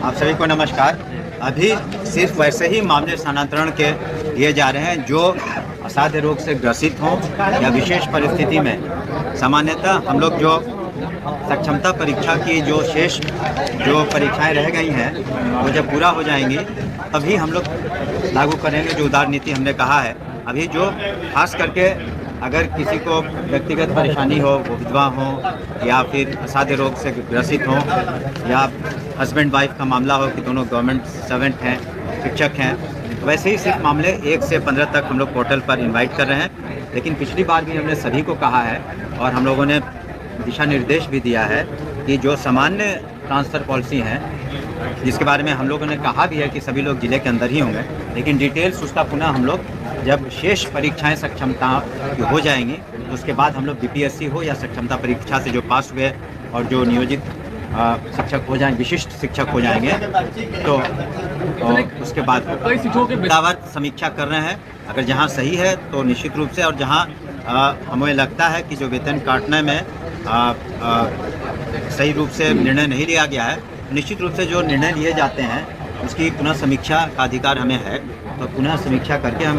आप सभी को नमस्कार। अभी सिर्फ वैसे ही मामले स्थानांतरण के लिए जा रहे हैं जो असाध्य रोग से ग्रसित हों या विशेष परिस्थिति में। सामान्यतः हम लोग जो सक्षमता परीक्षा की जो शेष जो परीक्षाएं रह गई हैं वो जब पूरा हो जाएंगी तभी हम लोग लागू करेंगे जो उदार नीति हमने कहा है। अभी जो खास करके अगर किसी को व्यक्तिगत परेशानी हो, वो विधवा हो या फिर असाध्य रोग से ग्रसित हो या हस्बैंड वाइफ का मामला हो कि दोनों गवर्नमेंट सर्वेंट हैं, शिक्षक हैं, तो वैसे ही सिर्फ मामले 1 से 15 तक हम लोग पोर्टल पर इनवाइट कर रहे हैं। लेकिन पिछली बार भी हमने सभी को कहा है और हम लोगों ने दिशा निर्देश भी दिया है कि जो सामान्य ट्रांसफ़र पॉलिसी हैं जिसके बारे में हम लोगों ने कहा भी है कि सभी लोग ज़िले के अंदर ही होंगे, लेकिन डिटेल्स उसका पुनः हम लोग जब शेष परीक्षाएं सक्षमता की हो जाएंगी तो उसके बाद हम लोग बीपीएससी हो या सक्षमता परीक्षा से जो पास हुए और जो नियोजित शिक्षक हो जाएंगे, विशिष्ट शिक्षक हो जाएंगे, तो उसके बाद दावर समीक्षा कर रहे हैं। अगर जहां सही है तो निश्चित रूप से, और जहां हमें लगता है कि जो वेतन काटने में सही रूप से निर्णय नहीं लिया गया है, निश्चित रूप से जो निर्णय लिए जाते हैं उसकी पुनः समीक्षा का अधिकार हमें है, तो पुनः समीक्षा करके हम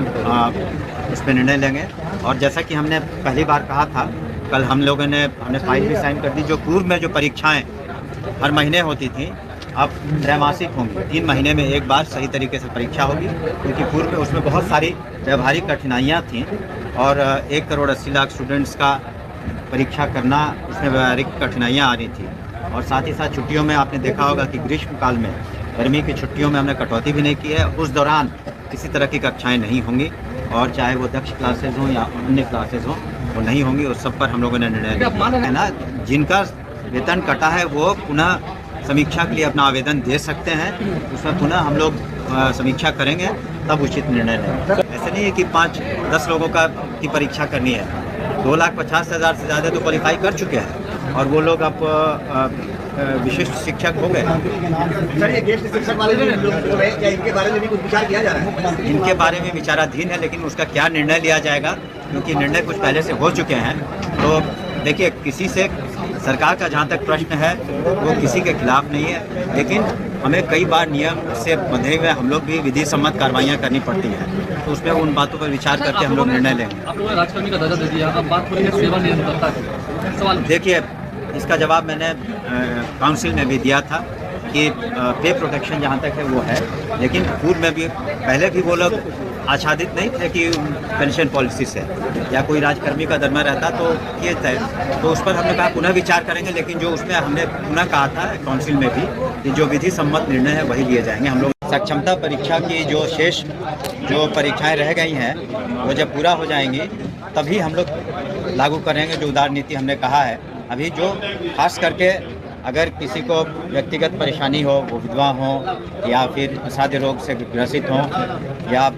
उस पर निर्णय लेंगे। और जैसा कि हमने पहली बार कहा था, कल हमने फाइल भी साइन कर दी। जो पूर्व में जो परीक्षाएं हर महीने होती थी अब त्रैमासिक होंगी, 3 महीने में एक बार सही तरीके से परीक्षा होगी, क्योंकि पूर्व में उसमें बहुत सारी व्यावहारिक कठिनाइयाँ थीं और 1,80,00,000 स्टूडेंट्स का परीक्षा करना, उसमें व्यावहारिक कठिनाइयाँ आ रही थी। और साथ ही साथ छुट्टियों में आपने देखा होगा कि ग्रीष्मकाल में, गर्मी की छुट्टियों में हमने कटौती भी नहीं की है। उस दौरान किसी तरह की कक्षाएं नहीं होंगी और चाहे वो दक्ष क्लासेज हों या अन्य क्लासेज हों, वो नहीं होंगी। उस सब पर हम लोगों ने निर्णय लिया है ना। जिनका वेतन कटा है वो पुनः समीक्षा के लिए अपना आवेदन दे सकते हैं, उसमें पुनः हम लोग समीक्षा करेंगे, तब उचित निर्णय लेंगे। ऐसे नहीं है कि 5-10 लोगों की परीक्षा करनी है। 2,50,000 से ज़्यादा तो क्वालिफाई कर चुके हैं और वो लोग अब विशिष्ट शिक्षक हो गए। सर, ये गेस्ट शिक्षक वाले जो लोग हैं, क्या इनके बारे में भी कुछ विचार किया जा रहा है? इनके बारे में विचाराधीन है, लेकिन उसका क्या निर्णय लिया जाएगा, क्योंकि निर्णय कुछ पहले से हो चुके हैं। तो देखिए, किसी से सरकार का जहाँ तक प्रश्न है वो किसी के खिलाफ नहीं है, लेकिन हमें कई बार नियम से बंधे हुए हम लोग भी विधि सम्मत कार्रवाइयाँ करनी पड़ती हैं, तो उसमें उन बातों पर विचार करके हम लोग निर्णय लेंगे। आप लोगों ने राजकर्मी का दर्जा दे दिया, अब बात हो रही है सेवा निरंतरता की। सवाल देखिए, इसका जवाब मैंने काउंसिल में भी दिया था कि पे प्रोटेक्शन जहाँ तक है वो है, लेकिन पूर्व में भी पहले भी वो लोग आच्छादित नहीं थे कि पेंशन पॉलिसी से, या कोई राजकर्मी का दरमा रहता तो ये थे, तो उस पर हमने कहा पुनः विचार करेंगे। लेकिन जो उसमें हमने पुनः कहा था काउंसिल में भी कि जो विधि सम्मत निर्णय है वही लिए जाएंगे। हम लोग सक्षमता परीक्षा की जो शेष जो परीक्षाएं रह गई हैं वो जब पूरा हो जाएंगी तभी हम लोग लागू करेंगे जो उदार नीति हमने कहा है। अभी जो खास करके अगर किसी को व्यक्तिगत परेशानी हो, वो विधवा हो या फिर असाध्य रोग से ग्रसित हो या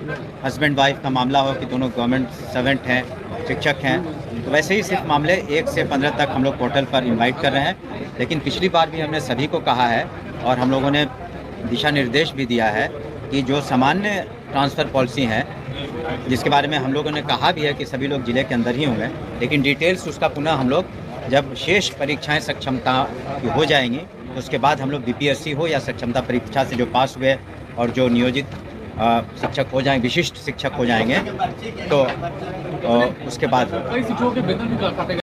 हस्बैंड वाइफ का मामला हो कि दोनों गवर्नमेंट सर्वेंट हैं, शिक्षक हैं, तो वैसे ही सिर्फ मामले 1 से 15 तक हम लोग पोर्टल पर इनवाइट कर रहे हैं। लेकिन पिछली बार भी हमने सभी को कहा है और हम लोगों ने दिशा निर्देश भी दिया है कि जो सामान्य ट्रांसफ़र पॉलिसी हैं जिसके बारे में हम लोगों ने कहा भी है कि सभी लोग ज़िले के अंदर ही होंगे, लेकिन डिटेल्स उसका पुनः हम लोग जब शेष परीक्षाएं सक्षमता की हो जाएंगी तो उसके बाद हम लोग बीपीएससी हो या सक्षमता परीक्षा से जो पास हुए और जो नियोजित शिक्षक हो जाएंगे, विशिष्ट शिक्षक हो जाएंगे, तो उसके बाद कई शिक्षकों के वेतन भी काटे